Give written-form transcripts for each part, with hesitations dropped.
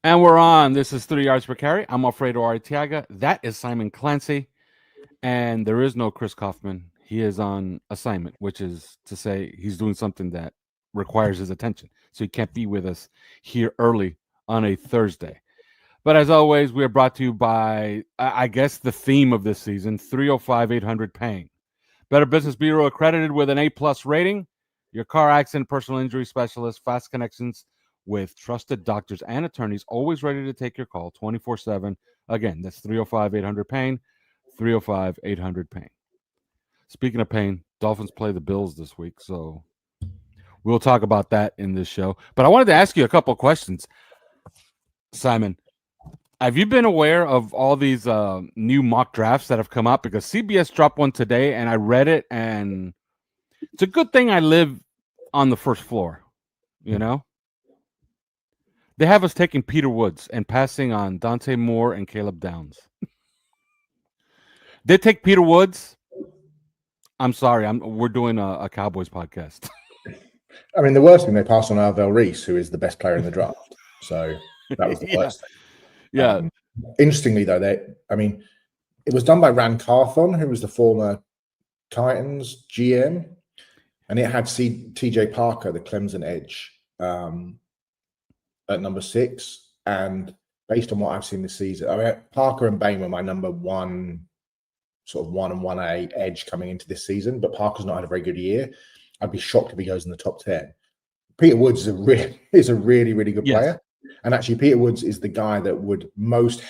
And we're on. This is 3 yards per carry. I'm Alfredo Artiaga. That is Simon Clancy. And there is no Chris Kaufman. He is on assignment, which is to say he's doing something that requires his attention. So he can't be with us here early on a Thursday. But as always, we are brought to you by, I guess, the theme of this season, 305-800 Pain. Better Business Bureau accredited with an A+ rating. Your car accident, personal injury specialist, fast connections with trusted doctors and attorneys, always ready to take your call 24/7. Again, that's 305-800 Pain, 305-800 Pain. Speaking of pain, Dolphins play the Bills this week, so we'll talk about that in this show. But I wanted to ask you a couple questions. Simon, have you been aware of all these new mock drafts that have come out? Because CBS dropped one today, and I read it, and it's a good thing I live on the first floor, you know? They have us taking Peter Woods and passing on Dante Moore and Caleb Downs. They take Peter Woods. I'm sorry. We're doing a Cowboys podcast. I mean, the worst thing, they passed on Arvell Reese, who is the best player in the draft. So that was the worst thing. Yeah. Interestingly, though, it was done by Rand Carthon, who was the former Titans GM, and it had TJ Parker, the Clemson edge, at number 6. And based on what I've seen this season, I mean, Parker and Bain were my number one, sort of 1 and 1A edge coming into this season, but Parker's not had a very good year. I'd be shocked if he goes in the top 10. Peter Woods is a really, really good player. And actually, Peter Woods is the guy that would almost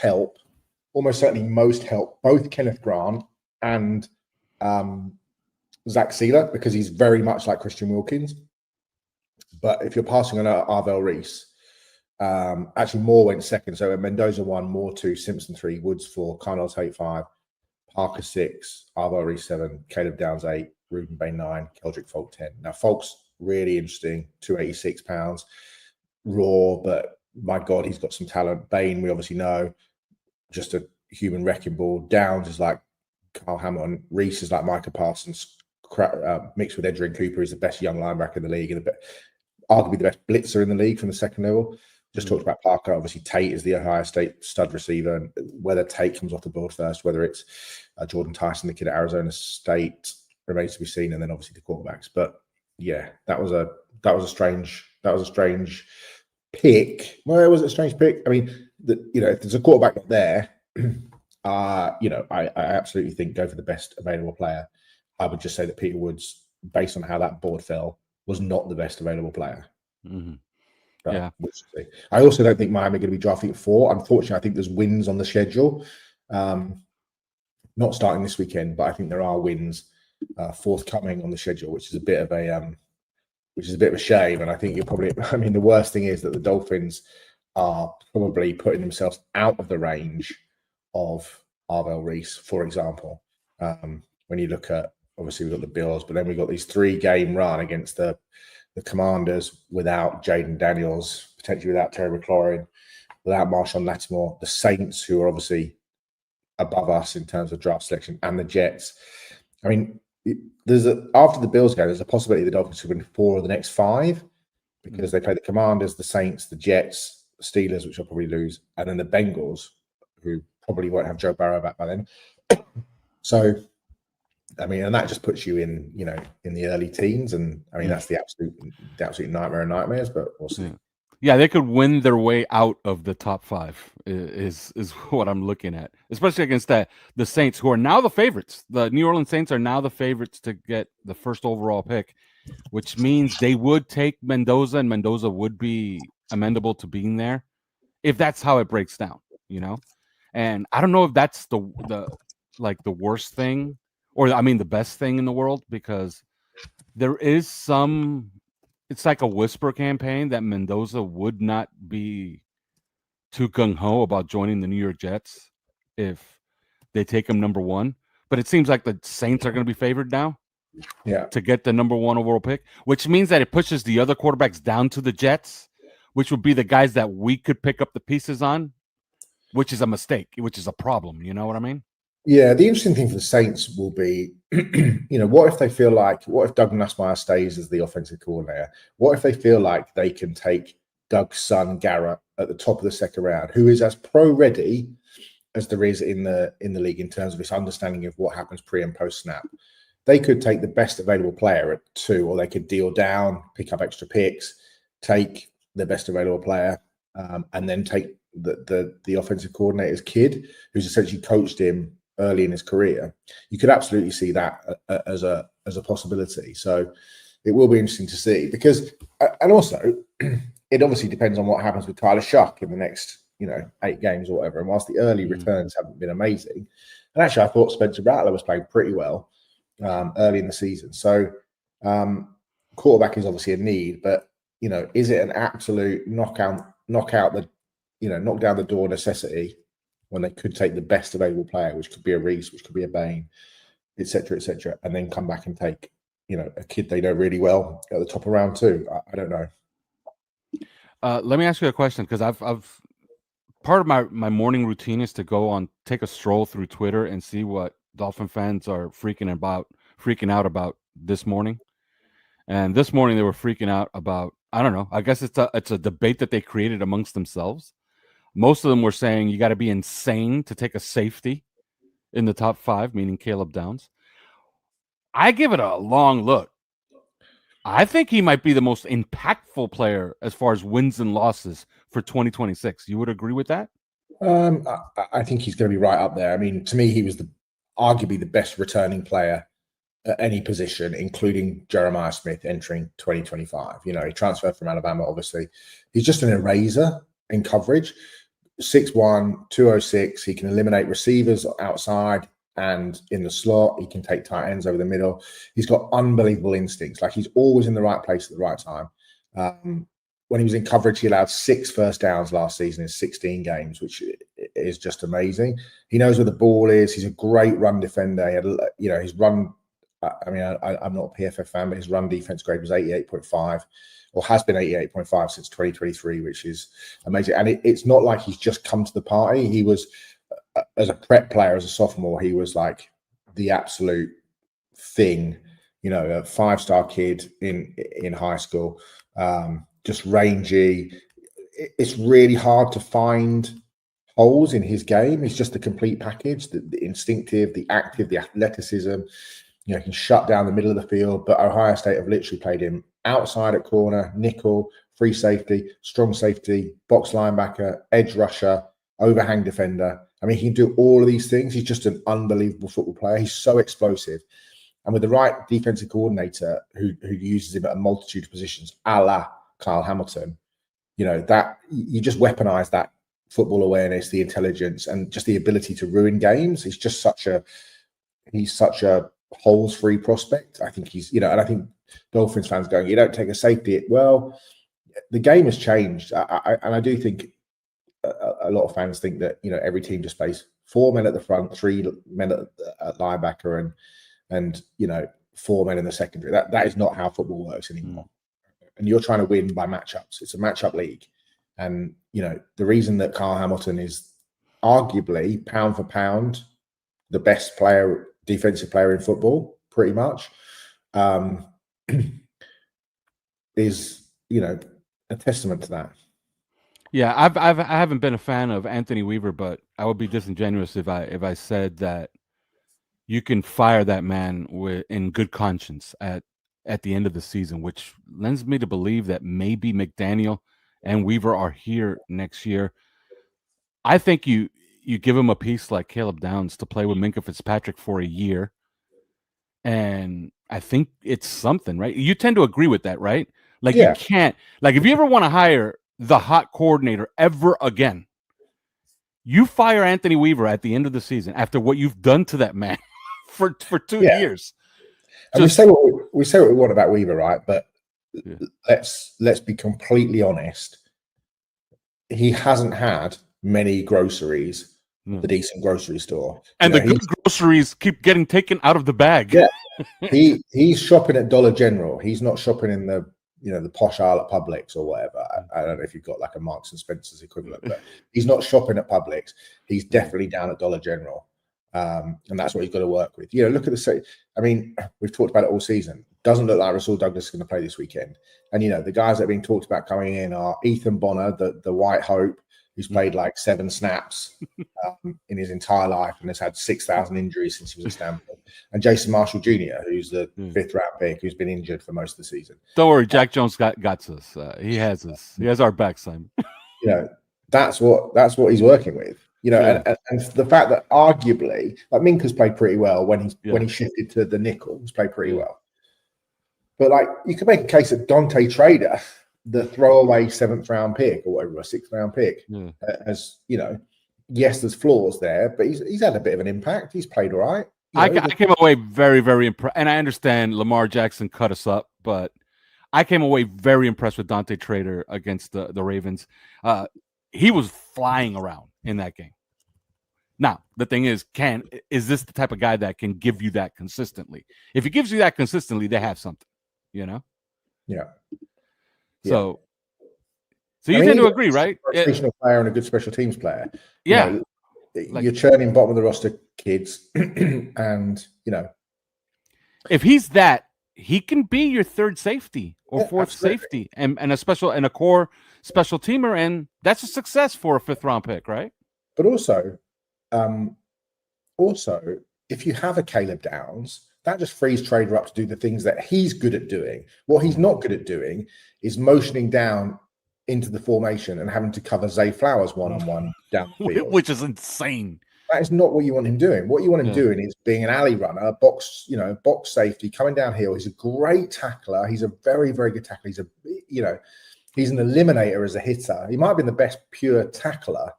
certainly most help both Kenneth Grant and Zach Sealer, because he's very much like Christian Wilkins. But if you're passing on Arvell Reese, actually Moore went second. So Mendoza 1, Moore 2, Simpson 3, Woods 4, Carnell Tate 5, Parker 6, Arvell Reese 7, Caleb Downs 8, Ruben Bain 9, Keldrick Folk 10. Now, Folk's really interesting, 286 pounds, raw, but my God, he's got some talent. Bain, we obviously know, just a human wrecking ball. Downs is like Carl Hamilton. Reese is like Micah Parsons, mixed with Edgerrin Cooper. He's the best young linebacker in the league, and arguably the best blitzer in the league from the second level. Just talked about Parker. Obviously, Tate is the Ohio State stud receiver, and whether Tate comes off the board first, whether it's Jordan Tyson, the kid at Arizona State, remains to be seen. And then obviously the quarterbacks. But yeah, that was a strange pick. Well, was it a strange pick? I mean, if there's a quarterback not there, I absolutely think go for the best available player. I would just say that Peter Woods, based on how that board fell, was not the best available player. Mm-hmm. Yeah. I also don't think Miami are going to be drafting at 4. Unfortunately, I think there's wins on the schedule. Not starting this weekend, but I think there are wins forthcoming on the schedule, which is a bit of a shame. And I think the worst thing is that the Dolphins are probably putting themselves out of the range of Arvell Reese, for example. When you look at, obviously we've got the Bills, but then we've got these 3-game run against the Commanders without Jaden Daniels, potentially without Terry McLaurin, without Marshawn Lattimore, the Saints, who are obviously above us in terms of draft selection, and the Jets. I mean, after the Bills game, there's a possibility the Dolphins could win 4 of the next 5, because they play the Commanders, the Saints, the Jets, the Steelers, which will probably lose, and then the Bengals, who probably won't have Joe Burrow back by then. So, I mean, and that just puts you in the early teens, and I mean that's the absolute nightmare of nightmares. But we'll see. Yeah, they could win their way out of the top 5. Is what I'm looking at, especially against the Saints, who are now the favorites. The New Orleans Saints are now the favorites to get the first overall pick, which means they would take Mendoza, and Mendoza would be amenable to being there if that's how it breaks down, And I don't know if that's the worst thing, or I mean the best thing in the world, because there is it's like a whisper campaign that Mendoza would not be too gung-ho about joining the New York Jets if they take him number 1. But it seems like the Saints are going to be favored now to get the number 1 overall pick, which means that it pushes the other quarterbacks down to the Jets, which would be the guys that we could pick up the pieces on, which is a mistake, which is a problem. You know what I mean? Yeah, the interesting thing for the Saints will be, what if Doug Nussmeier stays as the offensive coordinator? What if they feel like they can take Doug's son Garrett at the top of the second round, who is as pro ready as there is in the league in terms of his understanding of what happens pre and post snap. They could take the best available player at 2, or they could deal down, pick up extra picks, take the best available player, and then take the offensive coordinator's kid, who's essentially coached him early in his career. You could absolutely see that as a possibility. So it will be interesting to see, because, and also it obviously depends on what happens with Tyler Shuck in the next 8 games or whatever. And whilst the early returns haven't been amazing, and actually I thought Spencer Rattler was playing pretty well early in the season. So quarterback is obviously a need, but is it an absolute knock down the door necessity when they could take the best available player, which could be a Reese, which could be a Bain, etc., and then come back and take a kid they know really well at the top of round 2? I don't know. Let me ask you a question, because I've part of my morning routine is to take a stroll through Twitter and see what Dolphin fans are freaking out about this morning. And this morning they were freaking out about, I don't know, I guess it's a debate that they created amongst themselves. Most of them were saying you got to be insane to take a safety in the top 5, meaning Caleb Downs. I give it a long look. I think he might be the most impactful player as far as wins and losses for 2026. You would agree with that? I think he's going to be right up there. I mean, to me, he was arguably the best returning player at any position, including Jeremiah Smith entering 2025. He transferred from Alabama, obviously. He's just an eraser in coverage. 6'1", 206. He can eliminate receivers outside and in the slot. He can take tight ends over the middle. He's got unbelievable instincts. Like, he's always in the right place at the right time. When he was in coverage, he allowed 6 first downs last season in 16 games, which is just amazing. He knows where the ball is. He's a great run defender. He had, his run. I mean, I'm not a PFF fan, but his run defense grade was 88.5, or has been 88.5 since 2023, which is amazing. And it's not like he's just come to the party. He was, as a prep player, as a sophomore, he was like the absolute thing. A 5-star kid in high school, just rangy. It's really hard to find holes in his game. He's just a complete package: the instinctive, the active, the athleticism. He can shut down the middle of the field. But Ohio State have literally played him outside at corner, nickel, free safety, strong safety, box linebacker, edge rusher, overhang defender. I mean, he can do all of these things. He's just an unbelievable football player. He's so explosive. And with the right defensive coordinator who uses him at a multitude of positions, a la Kyle Hamilton, that you just weaponize that football awareness, the intelligence, and just the ability to ruin games. He's just such a holes-free prospect. I think he's, and I think Dolphins fans going, you don't take a safety. Well, the game has changed. I do think a lot of fans think that, every team just plays 4 men at the front, 3 men at linebacker, and 4 men in the secondary. That is not how football works anymore. And you're trying to win by matchups. It's a matchup league. And, the reason that Kyle Hamilton is arguably, pound for pound, the best defensive player in football, pretty much, is, a testament to that. Yeah, I haven't been a fan of Anthony Weaver, but I would be disingenuous if I said that you can fire that man in good conscience at the end of the season, which lends me to believe that maybe McDaniel and Weaver are here next year. I think you give him a piece like Caleb Downs to play with Minkah Fitzpatrick for a year, and I think it's something, right? You tend to agree with that, right? Like, You can't, like, if you ever want to hire the hot coordinator ever again, you fire Anthony Weaver at the end of the season after what you've done to that man for 2 years. And we say what we want about Weaver, right? But let's be completely honest. He hasn't had many groceries, the decent grocery store, and the good groceries keep getting taken out of the bag. Yeah, he's shopping at Dollar General. He's not shopping in the the posh aisle at Publix or whatever. I don't know if you've got like a Marks and Spencer's equivalent, but he's not shopping at Publix. He's definitely down at Dollar General. And that's what he's got to work with. Look at I mean, we've talked about it all season. Doesn't look like Rasul Douglas is going to play this weekend. And, the guys that are being talked about coming in are Ethan Bonner, the white hope, who's played like 7 snaps in his entire life and has had 6,000 injuries since he was at Stanford. And Jason Marshall Jr., who's the 5th round pick, who's been injured for most of the season. Don't worry, Jack Jones got us. He has us. He has our back, Simon. That's what he's working with. And the fact that arguably, like Minka's played pretty well when he shifted to the nickel, he's played pretty well. But like you could make a case that Dante Trader, the throwaway 7th round pick or whatever, a 6th round pick, as yes, there's flaws there, but he's had a bit of an impact. He's played all right. I came away very, very impressed, and I understand Lamar Jackson cut us up, but I came away very impressed with Dante Trader against the Ravens. He was flying around in that game. Now, the thing is this the type of guy that can give you that consistently? If he gives you that consistently, they have something, Yeah. So you tend to agree, right? A rotational player and a good special teams player. Yeah. You're churning bottom of the roster kids, and if he's that, he can be your 3rd safety or 4th safety, and a core special teamer, and that's a success for a 5th round pick, right? But also, if you have a Caleb Downs, that just frees Trader up to do the things that he's good at doing. What he's not good at doing is motioning down into the formation and having to cover Zay Flowers one-on-one down the field. Which is insane. That is not what you want him doing. What you want him doing is being an alley runner, box safety, coming downhill. He's a great tackler. He's a very, very good tackler. He's an eliminator as a hitter. He might have been the best pure tackler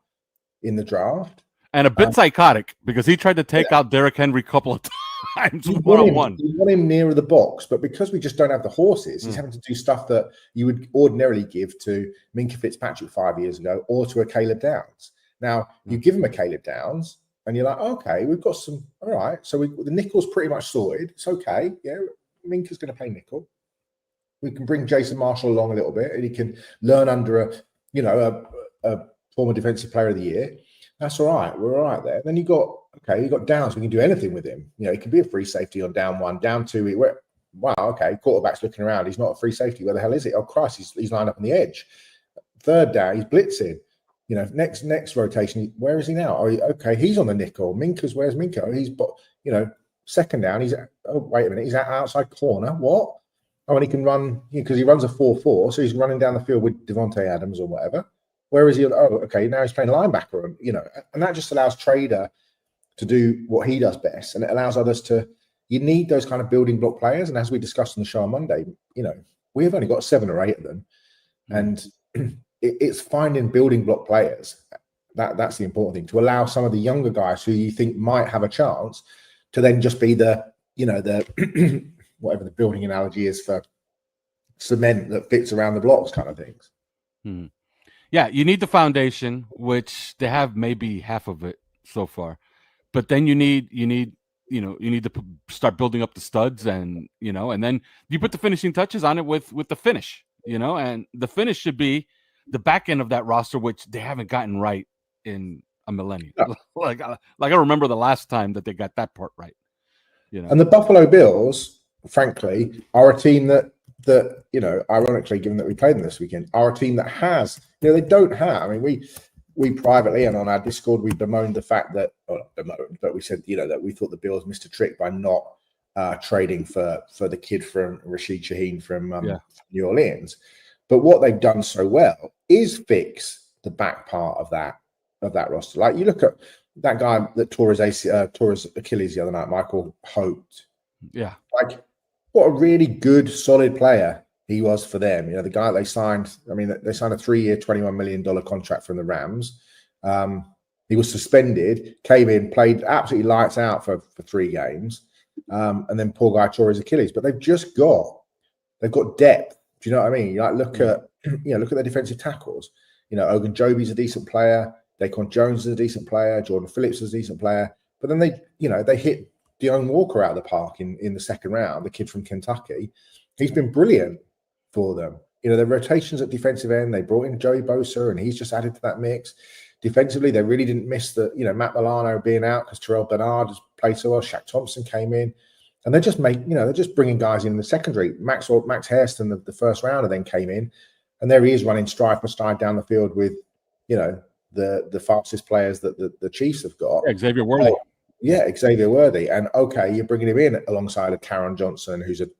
in the draft. And a bit psychotic because he tried to take out Derrick Henry a couple of times one-on-one. You want him nearer the box, but because we just don't have the horses, he's having to do stuff that you would ordinarily give to Minka Fitzpatrick 5 years ago or to a Caleb Downs. Now, you give him a Caleb Downs, and you're like, okay, we've got some, all right, so the nickel's pretty much sorted. It's okay. Yeah, Minka's going to play nickel. We can bring Jason Marshall along a little bit, and he can learn under a former defensive player of the year. That's all right. We're all right there. Then you got Downs. We can do anything with him. He can be a free safety on down 1, down 2. Wow, okay. Quarterback's looking around. He's not a free safety. Where the hell is he? Oh, Christ, he's lined up on the edge. 3rd down, he's blitzing. Next rotation, where is he now? Okay, he's on the nickel. Where's Minka? He's, 2nd down, wait a minute, he's outside corner. What? Oh, and he can run, because he runs a 4-4, so he's running down the field with Devontae Adams or whatever. Where is he? Oh, okay, now he's playing linebacker. And that just allows Trader to do what he does best. And it allows others you need those kind of building block players. And as we discussed on the show on Monday, we've only got 7 or 8 of them. And it's finding building block players. That's the important thing, to allow some of the younger guys who you think might have a chance to then just be the whatever the building analogy is for cement that fits around the blocks kind of things. Yeah, you need the foundation, which they have maybe half of it so far, but then you need to start building up the studs, and then you put the finishing touches on it with the finish, and the finish should be the back end of that roster, which they haven't gotten right in a millennium. No. like I remember the last time that they got that part right. And the Buffalo Bills, frankly, are a team that ironically, given that we played them this weekend, are a team that has, they don't have. I mean, we privately and on our Discord, we bemoaned the fact that, but we said, that we thought the Bills missed a trick by not trading for the kid from Rashid Shaheen from New Orleans. But what they've done so well is fix the back part of that roster. Like you look at that guy that tore his Achilles the other night, Michael Holt. Yeah. Like, what a really good, solid player he was for them. The guy they signed, they signed a 3-year, $21 million contract from the Rams. He was suspended, came in, played absolutely lights out for 3 games. And then poor guy tore his Achilles. But they've got depth. Do you know what I mean? Look at their defensive tackles. Ogunjobi's a decent player. Daquan Jones is a decent player. Jordan Phillips is a decent player. But then they hit Deone Walker out of the park in the 2nd round, the kid from Kentucky. He's been brilliant for them. Their rotations at defensive end, they brought in Joey Bosa, and he's just added to that mix. Defensively, they really didn't miss Matt Milano being out because Terrell Bernard has played so well. Shaq Thompson came in, and they're just they're just bringing guys in the secondary. Max Hairston, the first rounder, then came in, and there he is running stride for stride down the field with, the fastest players that the Chiefs have got. Yeah, Xavier Worthy. Xavier Worthy. And okay, you're bringing him in alongside of Taron Johnson, who's an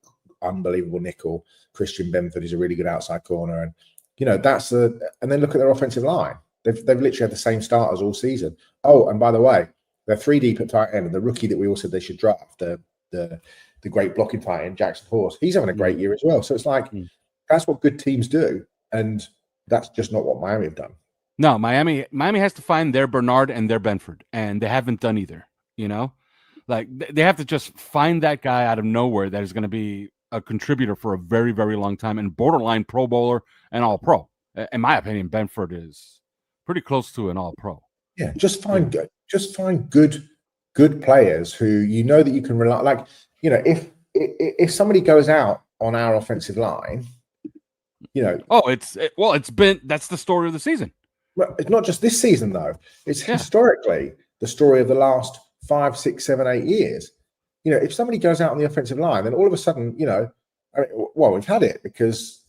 unbelievable nickel. Christian Benford is a really good outside corner. And, and then look at their offensive line. They've literally had the same starters all season. Oh, and by the way, they're 3 deep at tight end. And the rookie that we all said they should draft, the great blocking tight end, Jackson Horse, he's having a great year as well. So it's like, that's what good teams do. And that's just not what Miami have done. No, Miami has to find their Bernard and their Benford, and they haven't done either. Like they have to just find that guy out of nowhere that is going to be a contributor for a very, very long time and borderline Pro Bowler and All Pro. In my opinion, Benford is pretty close to an All Pro. Yeah, just find good players who that you can rely. Like if somebody goes out on our offensive line, that's the story of the season. Well, it's not just this season though. It's historically the story of the last 5, 6, 7, 8 years. If somebody goes out on the offensive line, then all of a sudden, we've had it because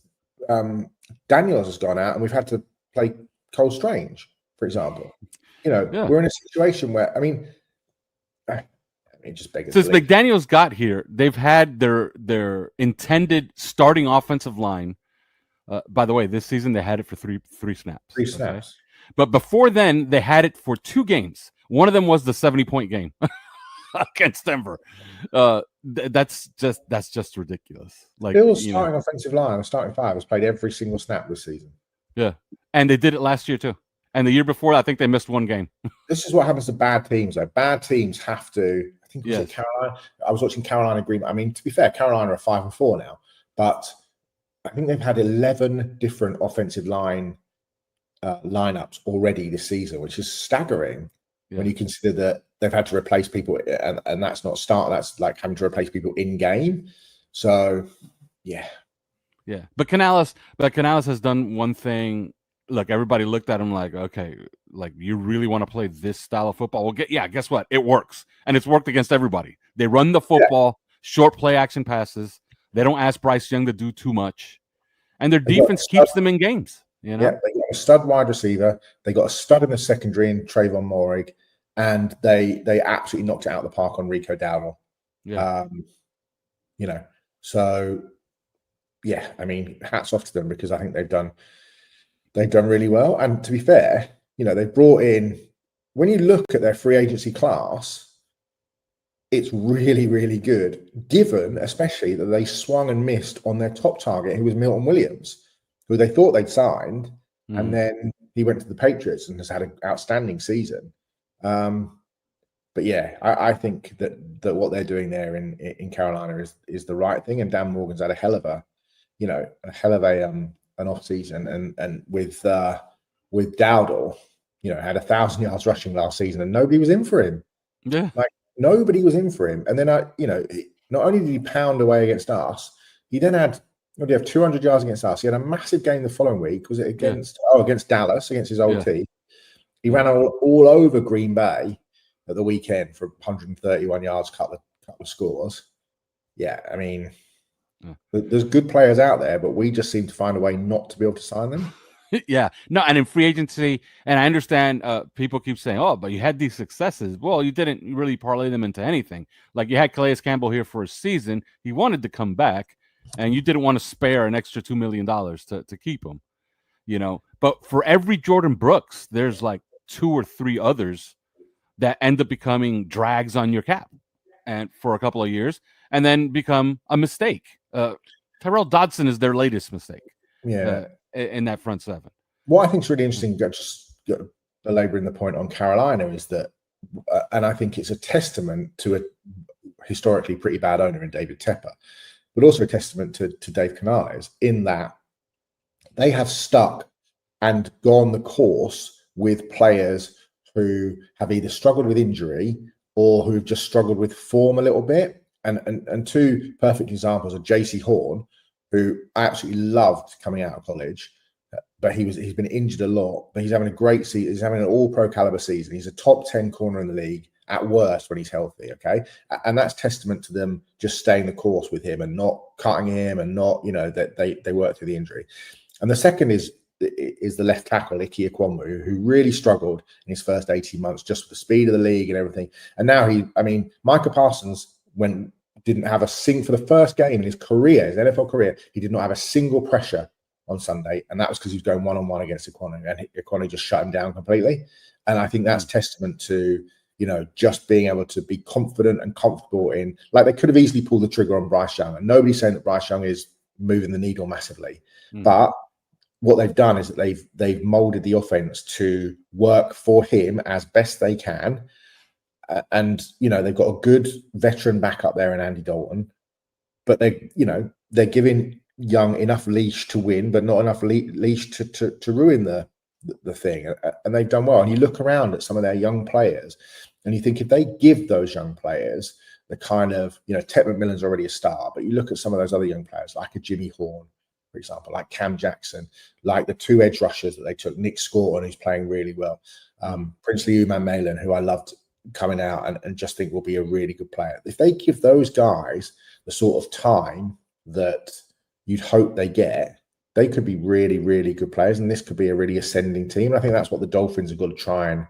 Daniels has gone out and we've had to play Cole Strange, for example. We're in a situation where, just beggars since McDaniels got here, they've had their intended starting offensive line. By the way, this season they had it for three snaps. 3 snaps. Okay? But before then, they had it for 2 games. One of them was the 70-point game against Denver. That's just ridiculous. Like Bill's starting offensive line, the starting 5 has played every single snap this season. Yeah, and they did it last year too. And the year before, I think they missed 1 game. This is what happens to bad teams, though. Bad teams have to. I think it was Carolina. I was watching Carolina Green. To be fair, Carolina are 5-4 now, but I think they've had 11 different offensive line lineups already this season, which is staggering when you consider that they've had to replace people, and that's not start. That's like having to replace people in game. So, yeah. But Canales has done one thing. Look, everybody looked at him like, okay, like you really want to play this style of football? Well, guess what? It works, and it's worked against everybody. They run the football, short play action passes. They don't ask Bryce Young to do too much, and their defense keeps them in games. Yeah, they got a stud wide receiver. They got a stud in the secondary in Trayvon Moehrig, and they absolutely knocked it out of the park on Rico Dowdle. Yeah, so yeah, hats off to them because I think they've done really well. And to be fair, they've brought in. When you look at their free agency class, it's really, really good, given especially that they swung and missed on their top target, who was Milton Williams, who they thought they'd signed, and then he went to the Patriots and has had an outstanding season. But yeah, I think that what they're doing there in Carolina is the right thing, and Dan Morgan's had a hell of an off season, and with Dowdle, had 1,000 yards rushing last season, and nobody was in for him. Yeah, like nobody was in for him. And then not only did he pound away against us, he then had 200 yards against us. He had a massive game the following week. Was it against Dallas, against his old team? He ran all over Green Bay at the weekend for 131 yards, couple of scores. Yeah, there's good players out there, but we just seem to find a way not to be able to sign them. Yeah, no, and in free agency, and I understand people keep saying, "Oh, but you had these successes." Well, you didn't really parlay them into anything. Like you had Calais Campbell here for a season; he wanted to come back, and you didn't want to spare an extra $2 million to keep him. But for every Jordan Brooks, there's like 2 or 3 others that end up becoming drags on your cap, and for a couple of years, and then become a mistake. Tyrell Dodson is their latest mistake. Yeah. In that front 7. What I think is really interesting, just belaboring the point on Carolina, is that, and I think it's a testament to a historically pretty bad owner in David Tepper, but also a testament to Dave Canales, in that they have stuck and gone the course with players who have either struggled with injury or who've just struggled with form a little bit. And 2 perfect examples are JC Horn, who I absolutely loved coming out of college, but he's been injured a lot. But he's having a great season. He's having an all-pro caliber season. He's a top 10 corner in the league at worst when he's healthy. Okay, and that's testament to them just staying the course with him and not cutting him and not, that they work through the injury. And the second is the left tackle, Ike Ekwonu, who really struggled in his first 18 months just with the speed of the league and everything. And now Micah Parsons didn't have a for the first game in his career, his NFL career, he did not have a single pressure on Sunday. And that was because he was going one-on-one against Ekwonu, and Ekwonu just shut him down completely. And I think that's testament to, just being able to be confident and comfortable in, like, they could have easily pulled the trigger on Bryce Young. And nobody's saying that Bryce Young is moving the needle massively. But what they've done is that they've molded the offense to work for him as best they can. And, they've got a good veteran backup there in Andy Dalton, but they're giving Young enough leash to win, but not enough leash to ruin the thing. And they've done well. And you look around at some of their young players and you think, if they give those young players the kind of, Ted McMillan's already a star, but you look at some of those other young players, like a Jimmy Horn, for example, like Cam Jackson, like the two edge rushers that they took, Nick Scotton, who's playing really well, Princely Uman-Malin, who I loved coming out and just think will be a really good player. If they give those guys the sort of time that you'd hope they get, they could be really, really good players, and this could be a really ascending team. I think that's what the Dolphins have got to try and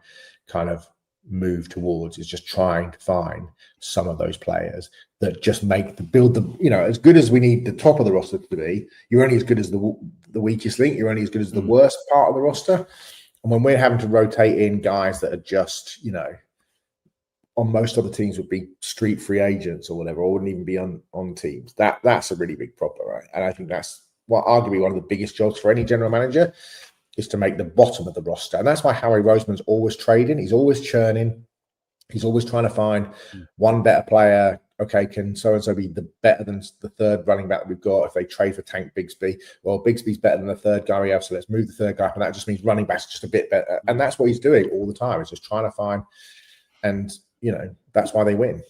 kind of move towards, is just trying to find some of those players that just build the, as good as we need the top of the roster to be. You're only as good as the weakest link. You're only as good as the worst part of the roster. And when we're having to rotate in guys that are just, on most other teams would be street free agents or whatever, or wouldn't even be on teams, that's a really big problem, right? And I think that's arguably one of the biggest jobs for any general manager, is to make the bottom of the roster. And that's why Howie Roseman's always trading. He's always churning. He's always trying to find one better player. Okay, can so-and-so be better than the third running back that we've got if they trade for Tank Bigsby? Well, Bigsby's better than the third guy we have, so let's move the third guy up, and that just means running back's just a bit better. And that's what he's doing all the time. He's just trying to find, and, that's why they win.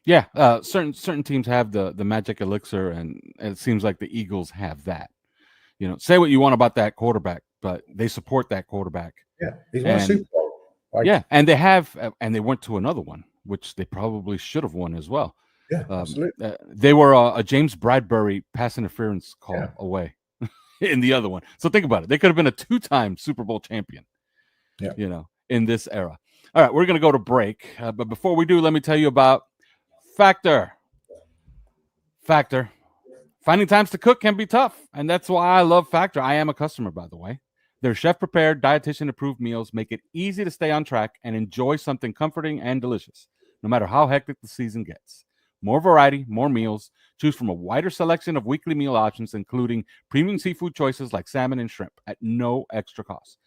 Yeah, certain teams have the magic elixir, and it seems like the Eagles have that. Say what you want about that quarterback, but they support that quarterback. Yeah, he's won a Super Bowl. And they have, and they went to another one, which they probably should have won as well. Yeah, absolutely. They were a James Bradbury pass interference call away in the other one. So think about it. They could have been a 2-time Super Bowl champion. Yeah. In this era. All right, we're going to go to break. But before we do, let me tell you about Factor. Finding times to cook can be tough, and that's why I love Factor. I am a customer, by the way. Their chef-prepared, dietitian-approved meals make it easy to stay on track and enjoy something comforting and delicious, no matter how hectic the season gets. More variety, more meals. Choose from a wider selection of weekly meal options, including premium seafood choices like salmon and shrimp at no extra cost.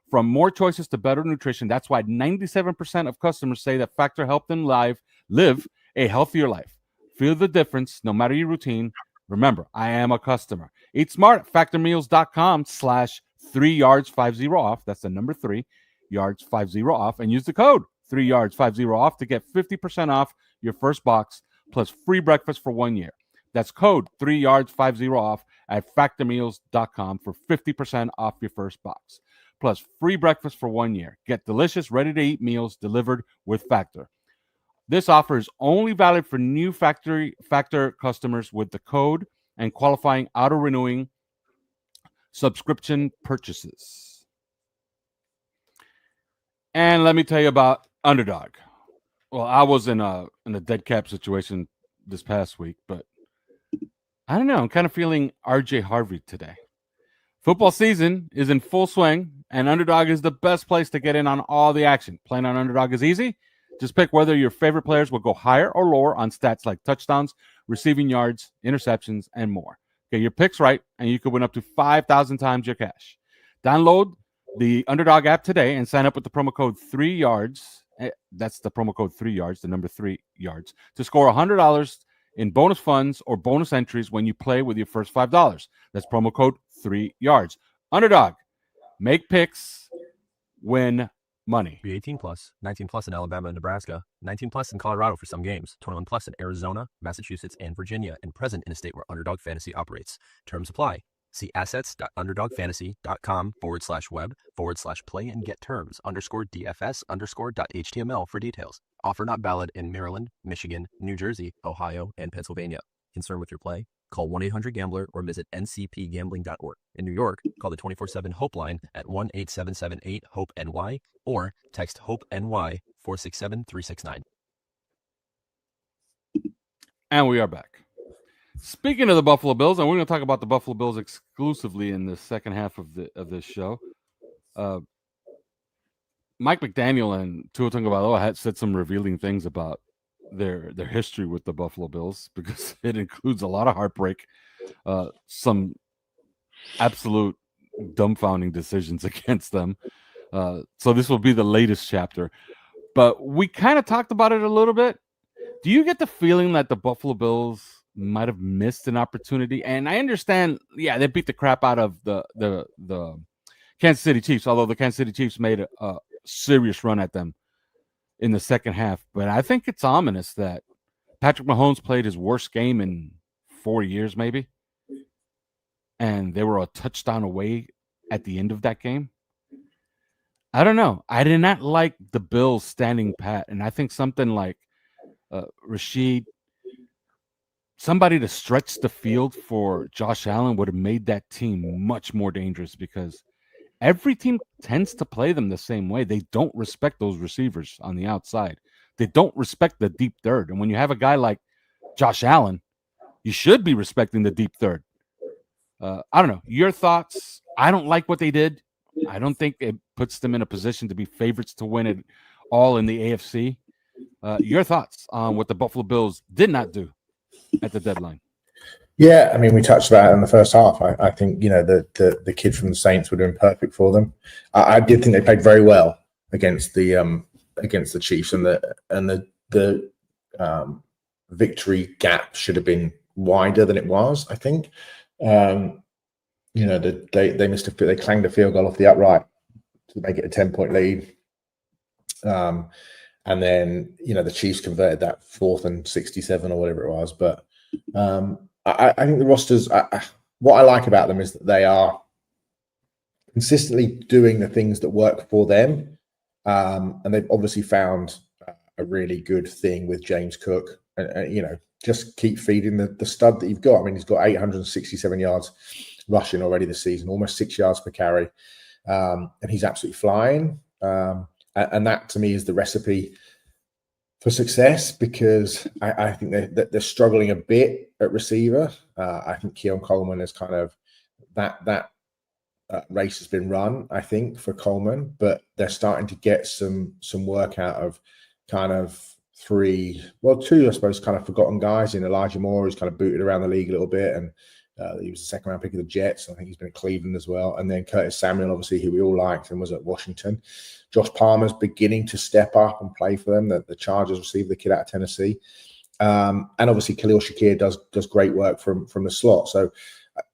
From more choices to better nutrition, that's why 97% of customers say that Factor helped them live a healthier life. Feel the difference no matter your routine. Remember, I am a customer. Eat smart at factormeals.com/3yards50off. That's the number 3, yards50off. And use the code 3yards50off to get 50% off your first box plus free breakfast for 1 year. That's code 3yards50off at factormeals.com for 50% off your first box. Plus free breakfast for 1 year. Get delicious, ready-to-eat meals delivered with Factor. This offer is only valid for new Factor customers with the code and qualifying auto-renewing subscription purchases. And let me tell you about Underdog. Well, I was in a dead cap situation this past week, but I don't know. I'm kind of feeling RJ Harvey today. Football season is in full swing, and Underdog is the best place to get in on all the action. Playing on Underdog is easy. Just pick whether your favorite players will go higher or lower on stats like touchdowns, receiving yards, interceptions, and more. Get your picks right, and you could win up to 5,000 times your cash. Download the Underdog app today and sign up with the promo code 3yards. That's the promo code 3yards, the number 3 yards, to score $100 in bonus funds or bonus entries when you play with your first $5. That's promo code 3yards. Underdog. Make picks. Win money. Be 18 plus, 19 plus in Alabama and Nebraska, 19 plus in Colorado for some games, 21 plus in Arizona, Massachusetts, and Virginia, and present in a state where Underdog Fantasy operates. Terms apply. See assets.underdogfantasy.com/web/play and get terms _DFS_.html for details. Offer not valid in Maryland, Michigan, New Jersey, Ohio, and Pennsylvania. Concerned with your play? Call 1-800-GAMBLER or visit ncpgambling.org. In New York, call the 24/7 Hope line at 1-877-8-HOPE-NY or text HOPE-NY 467-369. And we are back. Speaking of the Buffalo Bills, and we're going to talk about the Buffalo Bills exclusively in the second half of this show. Mike McDaniel and Tua Tagovailoa had said some revealing things about their history with the Buffalo Bills, because it includes a lot of heartbreak, some absolute dumbfounding decisions against them. So this will be the latest chapter. But we kind of talked about it a little bit. Do you get the feeling that the Buffalo Bills might have missed an opportunity? And I understand, yeah, they beat the crap out of the Kansas City Chiefs, although the Kansas City Chiefs made a serious run at them in the second half. But I think it's ominous that Patrick Mahomes played his worst game in 4 years, maybe. And they were a touchdown away at the end of that game. I don't know. I did not like the Bills standing pat. And I think something like Rashid, somebody to stretch the field for Josh Allen would have made that team much more dangerous, because every team tends to play them the same way. They don't respect those receivers on the outside. They don't respect the deep third. And when you have a guy like Josh Allen, you should be respecting the deep third. I don't know. Your thoughts? I don't like what they did. I don't think it puts them in a position to be favorites to win it all in the AFC. Your thoughts on what the Buffalo Bills did not do at the deadline? Yeah, I mean, we touched about it in the first half. I think, you know, the kid from the Saints would have been perfect for them. I did think they played very well against the Chiefs, and the victory gap should have been wider than it was, I think. You know, they missed they clanged a field goal off the upright to make it a 10-point lead. And then, you know, the Chiefs converted that 4th and 67 or whatever it was. But I think the rosters, what I like about them is that they are consistently doing the things that work for them. And they've obviously found a really good thing with James Cook. And you know, just keep feeding the stud that you've got. I mean, he's got 867 yards rushing already this season, almost 6 yards per carry. And he's absolutely flying. And that, to me, is the recipe for success, because I think they're struggling a bit at receiver. I think Keon Coleman is kind of that race has been run, I think, for Coleman, but they're starting to get some work out of kind of two, I suppose, kind of forgotten guys in Elijah Moore, who's kind of booted around the league a little bit, and he was the second round pick of the Jets. I think he's been at Cleveland as well. And then Curtis Samuel, obviously, who we all liked and was at Washington. Josh Palmer's beginning to step up and play for them. The Chargers received the kid out of Tennessee. And obviously Khalil Shakir does great work from the slot. So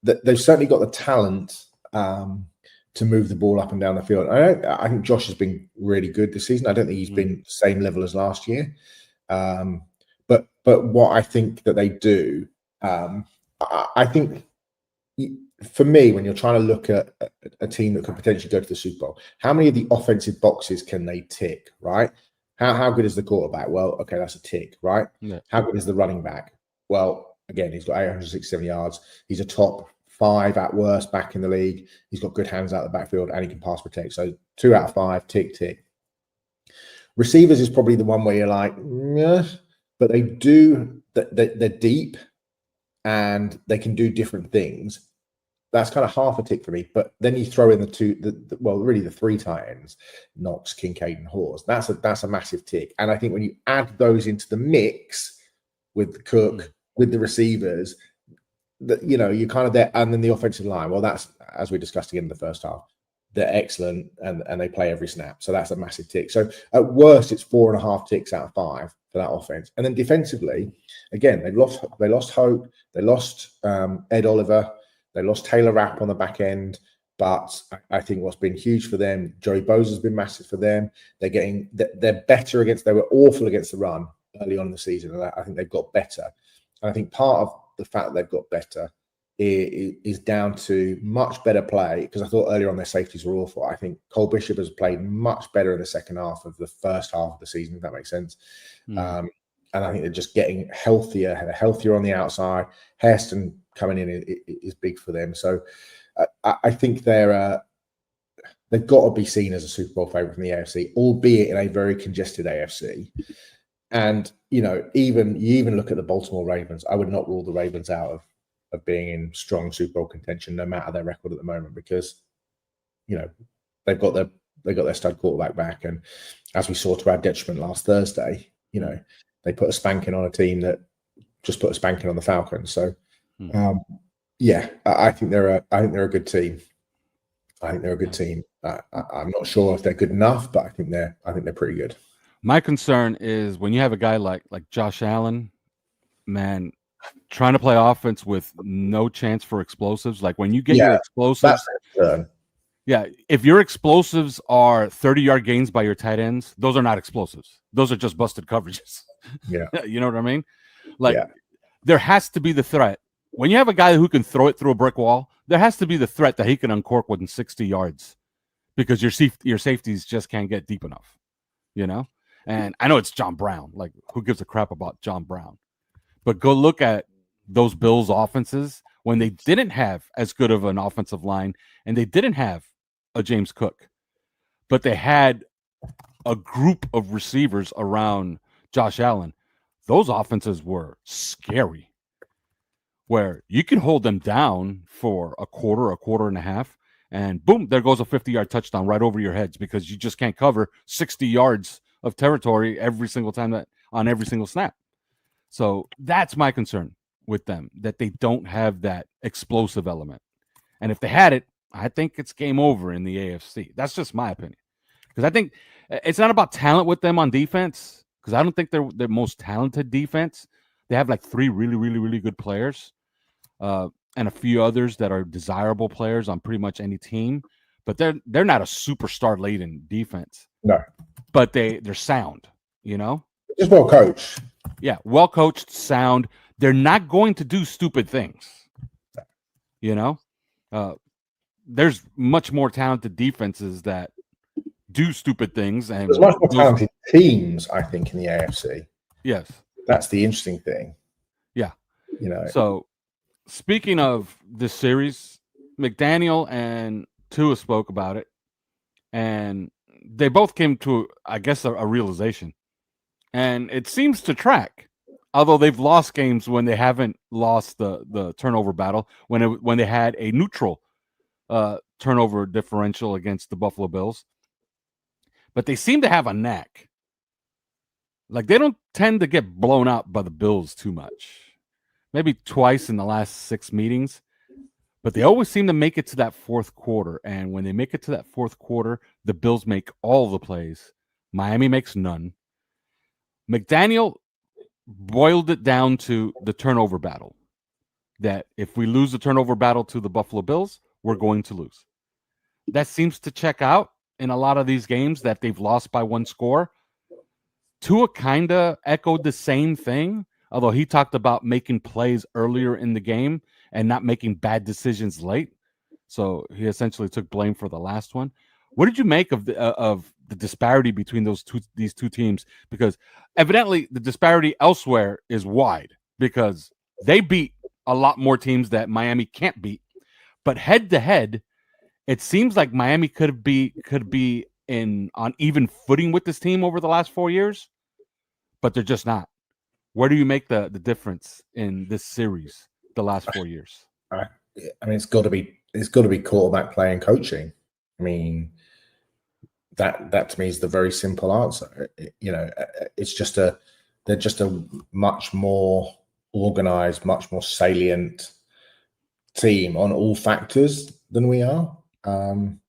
they've certainly got the talent to move the ball up and down the field. I think Josh has been really good this season. I don't think he's been the same level as last year. But what I think that they do, I think, for me, when you're trying to look at a team that could potentially go to the Super Bowl, how many of the offensive boxes can they tick, right? How good is the quarterback? Well, okay, that's a tick, right? Yeah. How good is the running back? Well, again, he's got 867 yards. He's a top 5 at worst back in the league. He's got good hands out the backfield, and he can pass protect. So 2 out of 5, tick, tick. Receivers is probably the one where you're like, yeah, but they're deep and they can do different things. That's kind of half a tick for me. But then you throw in the 3 tight ends, Knox, Kincaid, and Hawes. That's a massive tick. And I think when you add those into the mix with the Cook, with the receivers, you know, you're kind of there. And then the offensive line, well, that's, as we discussed again in the first half, they're excellent and they play every snap. So that's a massive tick. So at worst, it's 4.5 ticks out of 5 for that offense. And then defensively, again, they lost Hope, they lost Ed Oliver, they lost Taylor Rapp on the back end. But I think what's been huge for them, Joey Bosa has been massive for them. They're better they were awful against the run early on in the season. And I think they've got better. And I think part of the fact that they've got better is down to much better play, because I thought earlier on their safeties were awful. I think Cole Bishop has played much better in the second half of the first half of the season, if that makes sense. And I think they're just getting healthier on the outside. Hairston coming in is big for them. So I think they've got to be seen as a Super Bowl favorite from the AFC, albeit in a very congested AFC. And, you even look at the Baltimore Ravens. I would not rule the Ravens out of being in strong Super Bowl contention, no matter their record at the moment, because, they've got their stud quarterback back. And as we saw to our detriment last Thursday, they put a spanking on a team that just put a spanking on the Falcons. So, I think they're a good team. I'm not sure if they're good enough, but I think they're pretty good. My concern is when you have a guy like Josh Allen, man, trying to play offense with no chance for explosives. Like when you get your explosives, if your explosives are 30-yard gains by your tight ends, those are not explosives. Those are just busted coverages. Yeah. You know what I mean? There has to be the threat. When you have a guy who can throw it through a brick wall, there has to be the threat that he can uncork within 60 yards because your safeties just can't get deep enough, And I know it's John Brown. Like, who gives a crap about John Brown? But go look at those Bills offenses when they didn't have as good of an offensive line and they didn't have a James Cook, but they had a group of receivers around Josh Allen. Those offenses were scary, where you can hold them down for a quarter and a half, and boom, there goes a 50-yard touchdown right over your heads because you just can't cover 60 yards of territory every single time on every single snap. So that's my concern with them, that they don't have that explosive element. And if they had it, I think it's game over in the AFC. That's just my opinion. Because I think it's not about talent with them on defense, because I don't think they're their most talented defense. They have like 3 really, really, really good players and a few others that are desirable players on pretty much any team. But they're not a superstar-laden defense. No. But they're sound, Just well coached. Yeah, well coached, sound. They're not going to do stupid things. There's much more talented defenses that do stupid things, and there's much more talented teams, I think, in the AFC. Yes, that's the interesting thing. Yeah, So, speaking of this series, McDaniel and Tua spoke about it, and they both came to, I guess, a realization. And it seems to track, although they've lost games when they haven't lost the turnover battle, when they had a neutral turnover differential against the Buffalo Bills. But they seem to have a knack. Like, they don't tend to get blown out by the Bills too much. Maybe twice in the last 6 meetings. But they always seem to make it to that fourth quarter. And when they make it to that fourth quarter, the Bills make all the plays. Miami makes none. McDaniel boiled it down to the turnover battle. That if we lose the turnover battle to the Buffalo Bills, we're going to lose. That seems to check out in a lot of these games that they've lost by 1 score. Tua kind of echoed the same thing, although he talked about making plays earlier in the game and not making bad decisions late. So he essentially took blame for the last one. What did you make of the disparity between these two teams? Because evidently the disparity elsewhere is wide because they beat a lot more teams that Miami can't beat. But head to head, it seems like Miami could be on even footing with this team over the last 4 years, but they're just not. Where do you make the difference in this series the last 4 years? I mean, it's got to be quarterback play and coaching. I mean, that to me is the very simple answer. It's just they're just a much more organized, much more salient team on all factors than we are. And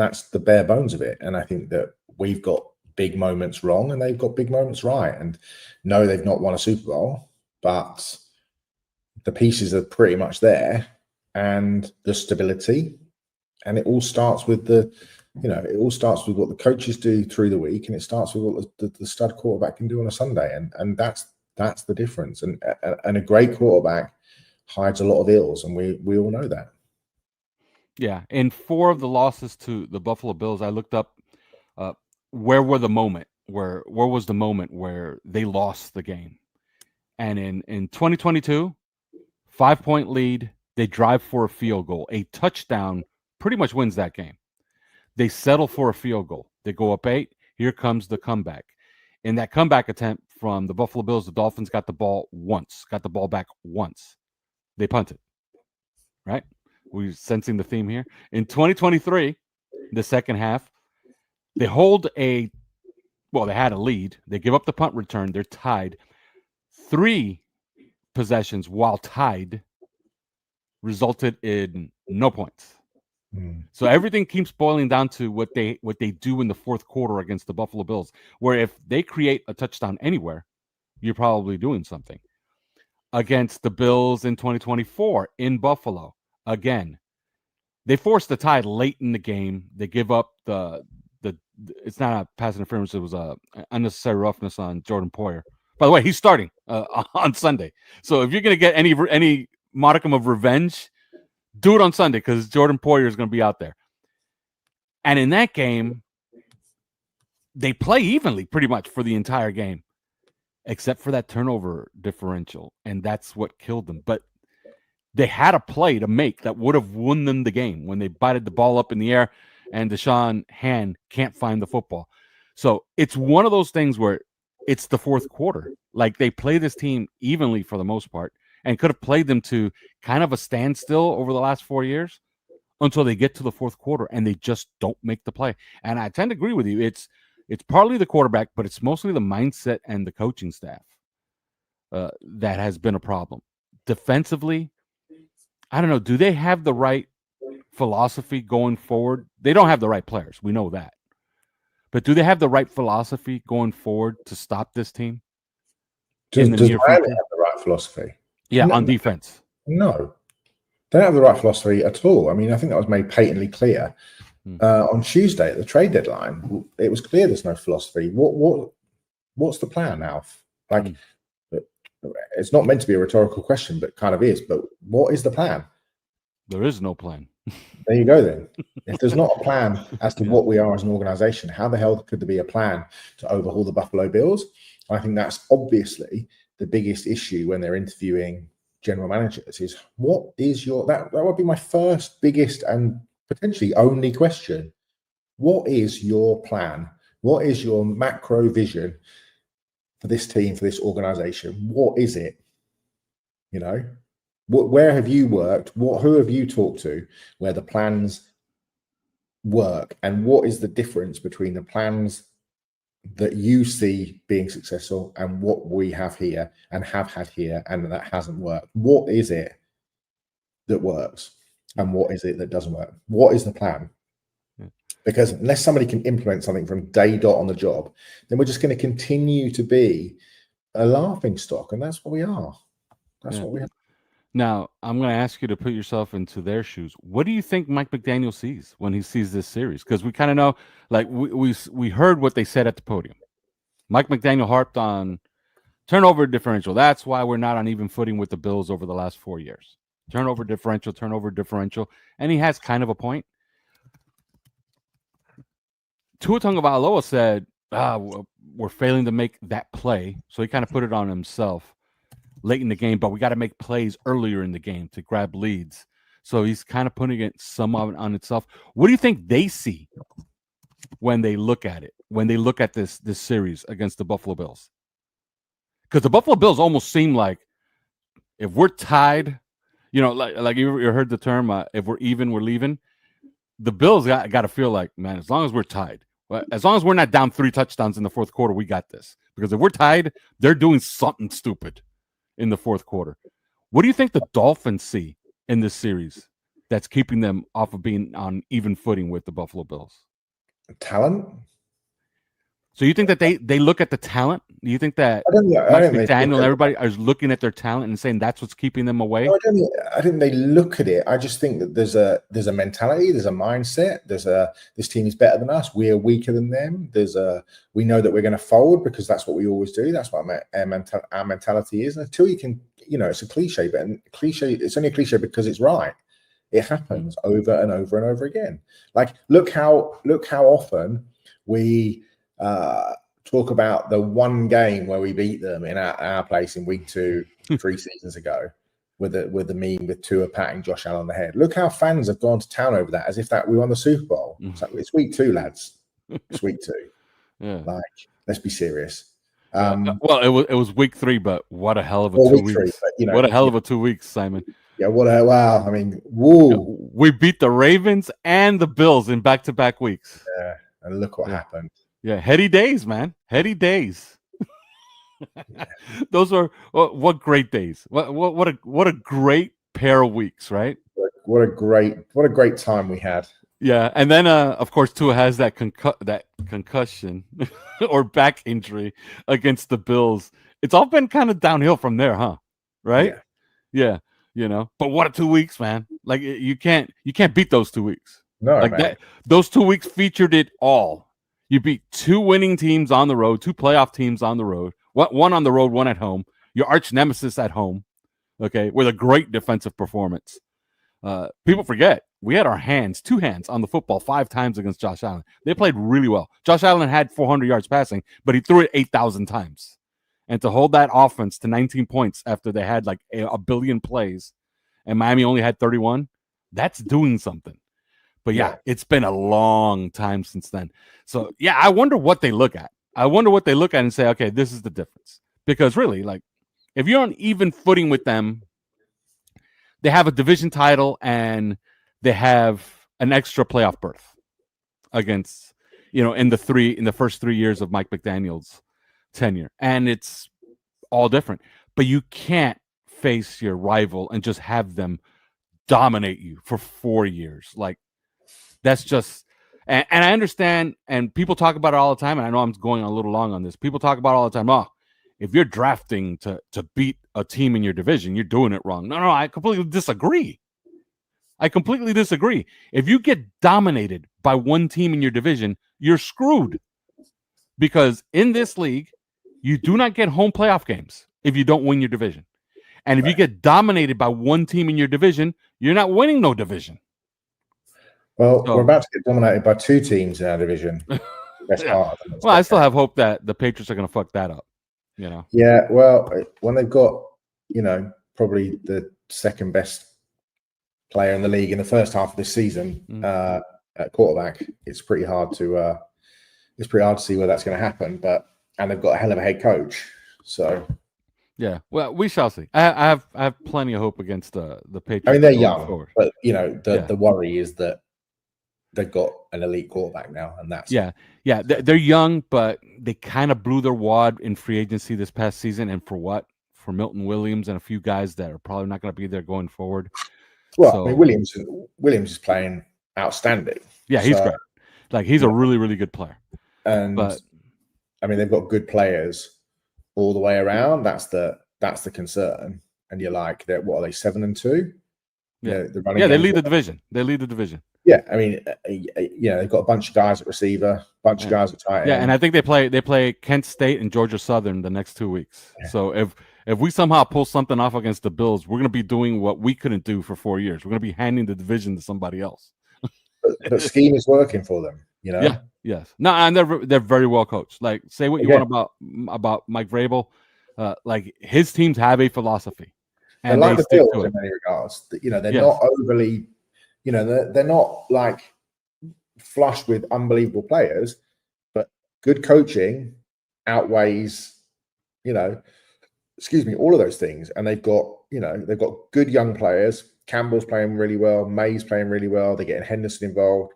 that's the bare bones of it. And I think that we've got big moments wrong and they've got big moments right. And no, they've not won a Super Bowl, but the pieces are pretty much there and the stability. And it all starts with what the coaches do through the week, and it starts with what the stud quarterback can do on a Sunday. And that's the difference. And a great quarterback hides a lot of ills, and we all know that. Yeah, in 4 of the losses to the Buffalo Bills, I looked up where was the moment where they lost the game. And in 2022, 5-point lead, they drive for a field goal. A touchdown pretty much wins that game. They settle for a field goal. They go up 8. Here comes the comeback. In that comeback attempt from the Buffalo Bills, the Dolphins got the ball back once. They punted, right? We're sensing the theme here. In 2023, the second half, they had a lead. They give up the punt return. They're tied. 3 possessions while tied resulted in no points. So everything keeps boiling down to what they do in the fourth quarter against the Buffalo Bills, where if they create a touchdown anywhere, you're probably doing something. Against the Bills in 2024 in Buffalo, again, they forced the tie late in the game. They give up the it's not a pass interference. It was a unnecessary roughness on Jordan Poyer. By the way, he's starting on Sunday. So if you're going to get any modicum of revenge, do it on Sunday because Jordan Poyer is going to be out there. And in that game, they play evenly pretty much for the entire game, except for that turnover differential. And that's what killed them. But they had a play to make that would have won them the game when they bited the ball up in the air and Deshaun Hand can't find the football. So it's one of those things where it's the fourth quarter. Like they play this team evenly for the most part and could have played them to kind of a standstill over the last 4 years until they get to the fourth quarter and they just don't make the play. And I tend to agree with you. It's partly the quarterback, but it's mostly the mindset and the coaching staff that has been a problem. Defensively, I don't know. Do they have the right philosophy going forward? They don't have the right players. We know that. But do they have the right philosophy going forward to stop this team? Does Miami have the right philosophy? Yeah, on defense. No. They don't have the right philosophy at all. I mean, I think that was made patently clear. On Tuesday at the trade deadline, it was clear there's no philosophy. What's the plan, Alf? Like, it's not meant to be a rhetorical question, but kind of is. But what is the plan? There is no plan. There you go then. If there's not a plan as to what we are as an organization, how the hell could there be a plan to overhaul the Buffalo Bills? I think that's obviously the biggest issue when they're interviewing general managers is what is your, that would be my first, biggest, and potentially only question. What is your plan? What is your macro vision for this team, for this organization? What is it? You know, where have you worked? Who have you talked to where the plans work? And what is the difference between the plans that you see being successful and what we have here and have had here and that hasn't worked? What is it that works and what is it that doesn't work? What is the plan? Because unless somebody can implement something from day dot on the job, then we're just going to continue to be a laughing stock, and that's what we are. That's what we are. Now, I'm going to ask you to put yourself into their shoes. What do you think Mike McDaniel sees when he sees this series? Because we kind of know, like we heard what they said at the podium. Mike McDaniel harped on turnover differential. That's why we're not on even footing with the Bills over the last 4 years. Turnover differential. And he has kind of a point. Tua Tagovailoa said, we're failing to make that play. So he kind of put it on himself late in the game, but we got to make plays earlier in the game to grab leads. So he's kind of putting it some on itself. What do you think they see when they look at it, when they look at this series against the Buffalo Bills? Because the Buffalo Bills almost seem like if we're tied, you know, like you heard the term, if we're even, we're leaving. The Bills got to feel like, man, as long as we're tied, as long as we're not down 3 touchdowns in the fourth quarter, we got this. Because if we're tied, they're doing something stupid in the fourth quarter. What do you think the Dolphins see in this series that's keeping them off of being on even footing with the Buffalo Bills? Talent. So you think that they look at the talent? Do you think that I don't Mike think McDaniel and everybody is looking at their talent and saying that's what's keeping them away? No, I think they look at it. I just think that there's a mentality, there's a mindset. This team is better than us. We're weaker than them. We know that we're going to fold because that's what we always do. That's what our mentality is. And until you can, it's a cliche, but it's only a cliche because it's right. It happens over and over and over again. Like look how often we talk about the one game where we beat them in our place in week 2 3 seasons ago with the meme with Tua patting Josh Allen on the head. Look how fans have gone to town over that as if that we won the Super Bowl. It's week 2, lads. It's week 2. Yeah. Like, let's be serious. Well, it was week 3, but what a hell of a 2 weeks. 3, but, what a hell of a 2 weeks, Simon. Yeah, wow. I mean, woo. We beat the Ravens and the Bills in back-to-back weeks. Yeah, and look what happened. Yeah, heady days, man. Heady days. Those are what great days. What a great pair of weeks, right? What a great time we had. Yeah, and then of course Tua has that concussion or back injury against the Bills. It's all been kind of downhill from there, huh? Right? Yeah. But what a 2 weeks, man. Like you can't beat those 2 weeks. No, like man. that. Those 2 weeks featured it all. You beat 2 winning teams on the road, 2 playoff teams on the road, one on the road, one at home. Your arch nemesis at home, okay, with a great defensive performance. People forget we had our 2 hands on the football 5 times against Josh Allen. They played really well. Josh Allen had 400 yards passing, but he threw it 8,000 times. And to hold that offense to 19 points after they had like a billion plays, and Miami only had 31, that's doing something. But yeah, it's been a long time since then. So yeah, I wonder what they look at. And say, okay, this is the difference. Because really, like, if you're on even footing with them, they have a division title and they have an extra playoff berth against, in the first 3 years of Mike McDaniel's tenure. And it's all different. But you can't face your rival and just have them dominate you for 4 years. Like, that's just, and I understand, and people talk about it all the time, and I know I'm going a little long on this. People talk about it all the time, if you're drafting to beat a team in your division, you're doing it wrong. No, I completely disagree. If you get dominated by one team in your division, you're screwed. Because in this league, you do not get home playoff games if you don't win your division. And if you get dominated by one team in your division, you're not winning no division. Well, we're about to get dominated by 2 teams in our division. Well, I still have hope that the Patriots are going to fuck that up. Yeah, well, when they've got, probably the second best player in the league in the first half of this season at quarterback, it's pretty hard to see where that's going to happen. And they've got a hell of a head coach. So yeah, well, we shall see. I have plenty of hope against the Patriots. I mean, they're young, forward. But the worry is that they've got an elite quarterback now, and that's they're young, but they kind of blew their wad in free agency this past season, and for what? For Milton Williams and a few guys that are probably not going to be there going forward. Well, I mean, Williams is playing outstanding. Yeah, he's great. Like, he's a really, really good player. But I mean, they've got good players all the way around. That's the concern. And you're like, what are they, 7-2? Yeah, they lead the division. Yeah, I mean, they've got a bunch of guys at receiver, a bunch of guys at tight end. Yeah, and I think they play Kent State and Georgia Southern the next 2 weeks. Yeah. So if we somehow pull something off against the Bills, we're going to be doing what we couldn't do for 4 years. We're going to be handing the division to somebody else. but scheme is working for them, Yeah, yes. No, and they're very well coached. Like, say what you want about Mike Vrabel, like, his teams have a philosophy. And like the Bills in many regards. They're not overly, they're not like flush with unbelievable players, but good coaching outweighs, all of those things. And they've got good young players. Campbell's playing really well. May's playing really well. They're getting Henderson involved.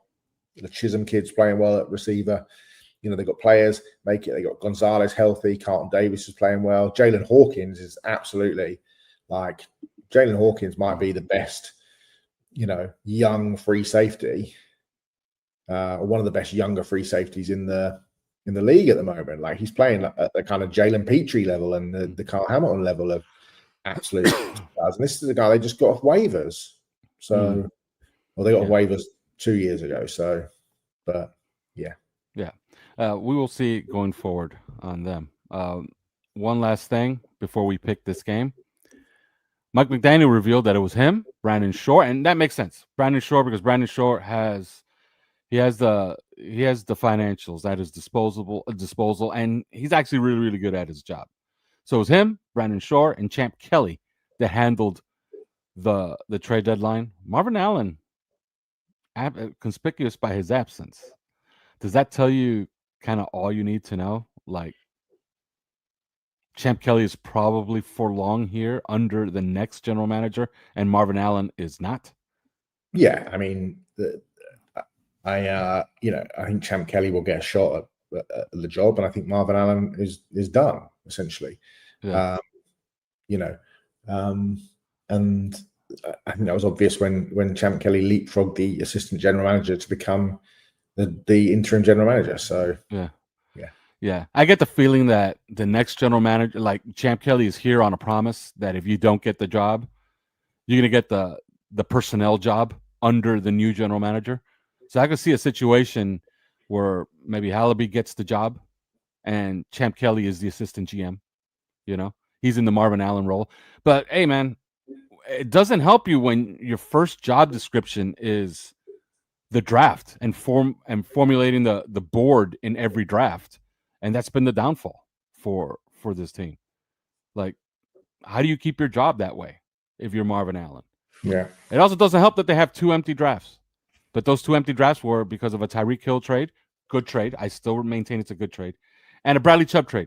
The Chisholm kid's playing well at receiver. They've got players make it. They got Gonzalez healthy. Carlton Davis is playing well. Jalen Hawkins is absolutely Jalen Hawkins might be the best, young free safety, or one of the best younger free safeties in the in the league at the moment. Like he's playing at the kind of Jalen Petrie level and the Kyle Hamilton level of absolute stars. And this is a guy they just got off waivers. So, well, they got off waivers 2 years ago. So, but yeah. We will see going forward on them. One last thing before we pick this game. Mike McDaniel revealed that it was him, Brandon Shore, and that makes sense. Brandon Shore, because Brandon Shore has the financials at his disposal, and he's actually really, really good at his job. So it was him, Brandon Shore, and Champ Kelly that handled the trade deadline. Marvin Allen, conspicuous by his absence. Does that tell you kind of all you need to know? Like, Champ Kelly is probably for long here under the next general manager, and Marvin Allen is not. Yeah, I mean, I think Champ Kelly will get a shot at the job, and I think Marvin Allen is done essentially. Yeah. And I think that was obvious when Champ Kelly leapfrogged the assistant general manager to become the interim general manager. So yeah, I get the feeling that the next general manager, like Champ Kelly, is here on a promise that if you don't get the job, you're gonna get the personnel job under the new general manager. So I could see a situation where maybe Hallaby gets the job and Champ Kelly is the assistant GM. He's in the Marvin Allen role. But hey, man, it doesn't help you when your first job description is the draft and formulating the board in every draft. And that's been the downfall for this team. Like, how do you keep your job that way if you're Marvin Allen? Yeah. It also doesn't help that they have 2 empty drafts. But those 2 empty drafts were because of a Tyreek Hill trade. Good trade. I still maintain it's a good trade. And a Bradley Chubb trade.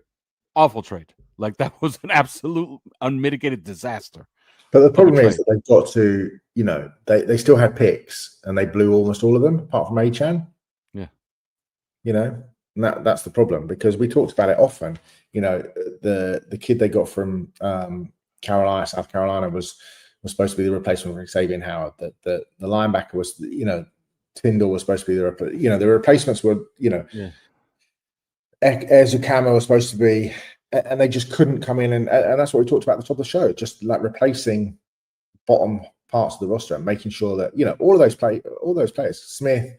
Awful trade. Like, that was an absolute unmitigated disaster. But the problem is that they've got to, they still had picks and they blew almost all of them apart from Achane. Yeah. And that's the problem, because we talked about it often. The kid they got from South Carolina was supposed to be the replacement for Xavier Howard. The linebacker was, Tyndall was supposed to be the replacements were, Ezukama was supposed to be, and they just couldn't come in, and that's what we talked about at the top of the show, just like replacing bottom parts of the roster and making sure that all those players, Smith,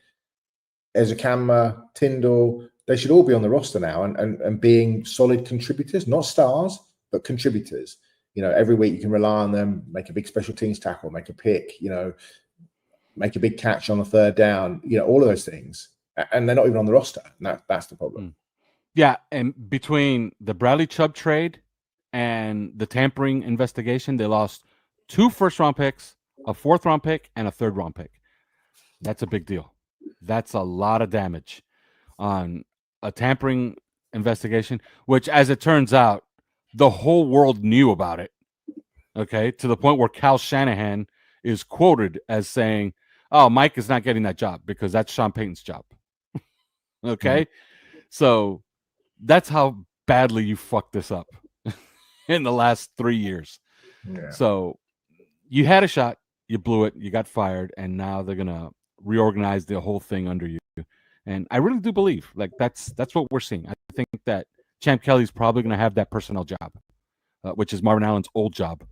Ezukama, Tyndall, they should all be on the roster now and being solid contributors, not stars, but contributors. Every week you can rely on them, make a big special teams tackle, make a pick, make a big catch on a third down, all of those things, and they're not even on the roster. And that's the problem. Yeah, and between the Bradley Chubb trade and the tampering investigation, they lost 2 first-round picks, a 4th-round pick, and a 3rd-round pick. That's a big deal. That's a lot of damage on a tampering investigation, which, as it turns out, the whole world knew about it, okay, to the point where Kyle Shanahan is quoted as saying, oh, Mike is not getting that job because that's Sean Payton's job. Okay? So that's how badly you fucked this up in the last 3 years. Yeah. So you had a shot, you blew it, you got fired, and now they're going to reorganize the whole thing under you. And I really do believe, like, that's what we're seeing. I think that Champ Kelly's probably going to have that personnel job, which is Marvin Allen's old job.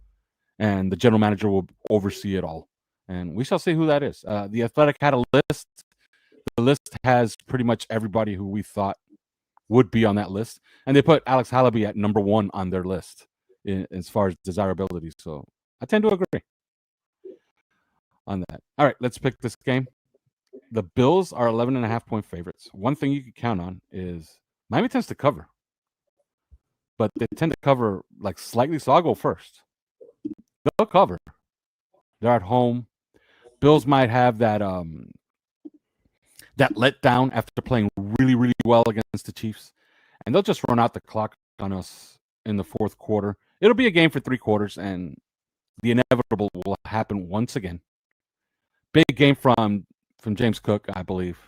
And the general manager will oversee it all. And we shall see who that is. The Athletic had a list. The list has pretty much everybody who we thought would be on that list. And they put Alex Hallaby at number 1 on their list as far as desirability. So I tend to agree on that. All right, let's pick this game. The Bills are 11.5-point favorites. One thing you can count on is Miami tends to cover. But they tend to cover like slightly, so I'll go first. They'll cover. They're at home. Bills might have that letdown after playing really, really well against the Chiefs. And they'll just run out the clock on us in the 4th quarter. It'll be a game for 3 quarters, and the inevitable will happen once again. Big game from James Cook, I believe.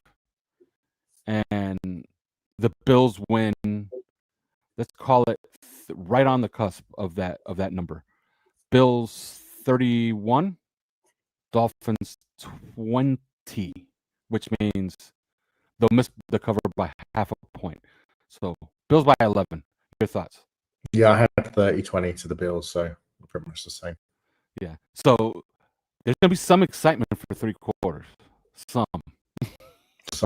And the Bills win, let's call it right on the cusp of that number. Bills 31, Dolphins 20, which means they'll miss the cover by half a point. So Bills by 11. Your thoughts? Yeah, I had 30-20 to the Bills, so pretty much the same. Yeah. So there's going to be some excitement for 3 quarters. Some. So,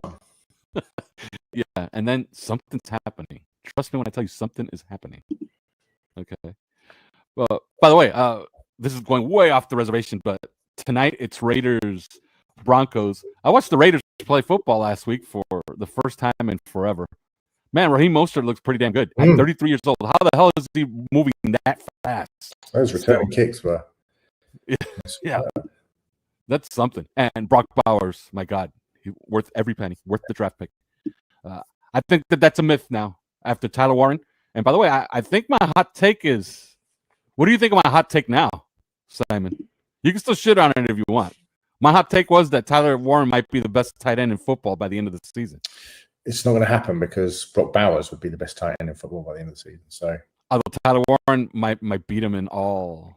Yeah. And then something's happening. Trust me when I tell you something is happening. Okay. Well, by the way, this is going way off the reservation, but tonight it's Raiders Broncos. I watched the Raiders play football last week for the first time in forever. Man, Raheem Mostert looks pretty damn good. At 33 years old, how the hell is he moving that fast? those returning kicks were. Yeah, that's something. And Brock Bowers, my God, worth every penny, worth the draft pick. I think that's a myth now after Tyler Warren. And by the way, I think my hot take is, what do you think of my hot take now, Simon? You can still shit on it if you want. My hot take was that Tyler Warren might be the best tight end in football by the end of the season. It's not going to happen because Brock Bowers would be the best tight end in football by the end of the season. So, although Tyler Warren might beat him in all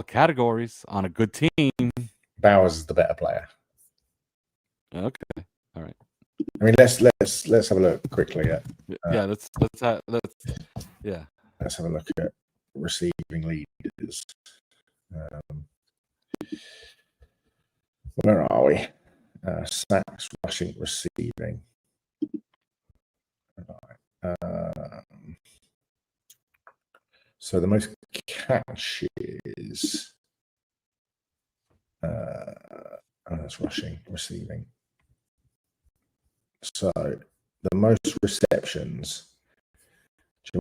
categories on a good team. Bowers is the better player. Okay, all right. I mean, let's have a look quickly at. Let's Let's have a look at receiving leaders. Where are we? Sacks, rushing, receiving. So the most catches. That's rushing, receiving. So the most receptions.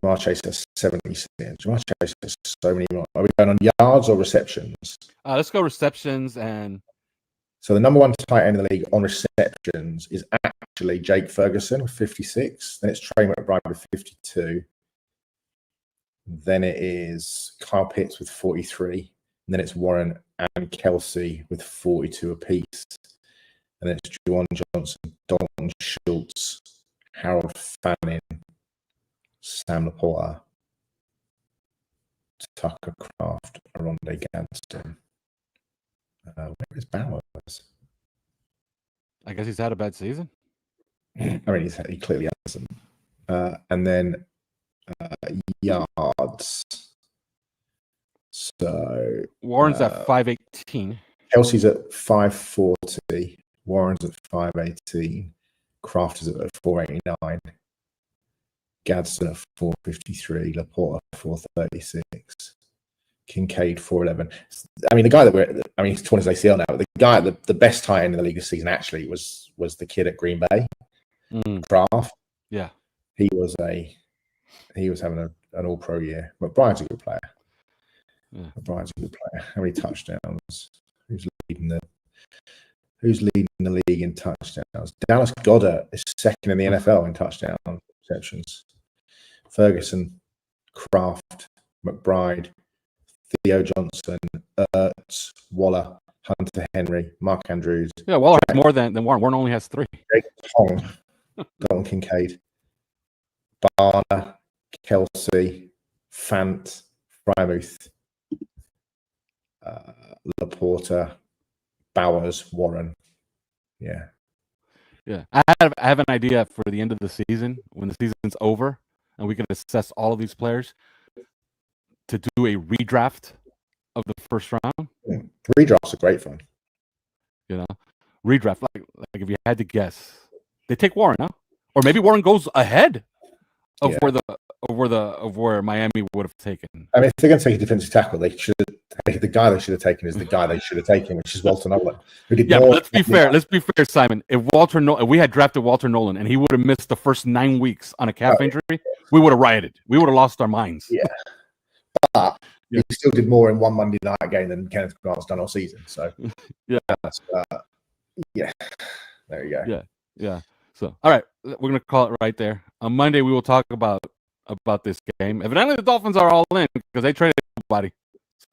Jamar Chase has 76. Jamar Chase has so many more. Are we going on yards or receptions? Let's go receptions. And so the number one tight end in the league on receptions is actually Jake Ferguson with 56. Then it's Trey McBride with 52. Then it is Kyle Pitts with 43. And then it's Warren and Kelsey with 42 apiece. And then it's Juwan Johnson, Dalton Schultz, Harold Fannin, Sam Laporta, Tucker Kraft, Aronde Gadsden. Where is Bowers? I guess he's had a bad season. I mean, he clearly hasn't. And then yards. So Warren's at 518. Kelsey's at 540. Warren's at 518. Kraft is at 489. Gadsden at 453. Laporta 436. Kincaid 411. I mean, the guy he's torn his ACL now. But the guy, the best tight end in the league this season actually was the kid at Green Bay, Kraft. Yeah, he was having an All-Pro year. McBride's a good player. Yeah. McBride's a good player. How many touchdowns? Who's leading the league in touchdowns? Dallas Goedert is second in the NFL in touchdown receptions. Ferguson, Kraft, McBride, Theo Johnson, Ertz, Waller, Hunter Henry, Mark Andrews. Yeah, Waller has more than Warren. Warren only has 3. Jake Tong, Dalton Kincaid, Barner, Kelsey, Fant, Frymouth, Laporta, Bowers, Warren. Yeah. I have an idea for the end of the season, when the season's over, and we can assess all of these players, to do a redraft of the first round. Redrafts are great fun. Redraft. Like if you had to guess, they take Warren, huh? Or maybe Warren goes ahead of where Miami would have taken. I mean, if they're going to take a defensive tackle, the guy they should have taken is the guy they should have taken, which is Walter Nolan. But let's be fair. Let's be fair, Simon. If we had drafted Walter Nolan and he would have missed the first 9 weeks on a calf injury, we would have rioted. We would have lost our minds. Yeah. But he still did more in one Monday night game than Kenneth Grant's done all season. So yeah, there you go. Yeah. So all right, we're gonna call it right there. On Monday, we will talk about this game. Evidently, the Dolphins are all in because they traded everybody,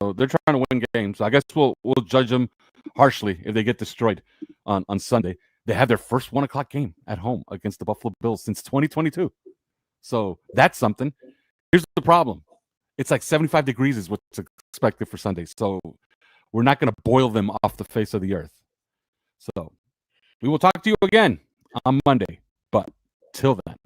so they're trying to win games. So I guess we'll judge them harshly if they get destroyed on Sunday. They have their first 1:00 game at home against the Buffalo Bills since 2022. So that's something. Here's the problem. It's like 75 degrees is what's expected for Sunday. So we're not going to boil them off the face of the earth. So we will talk to you again on Monday. But till then.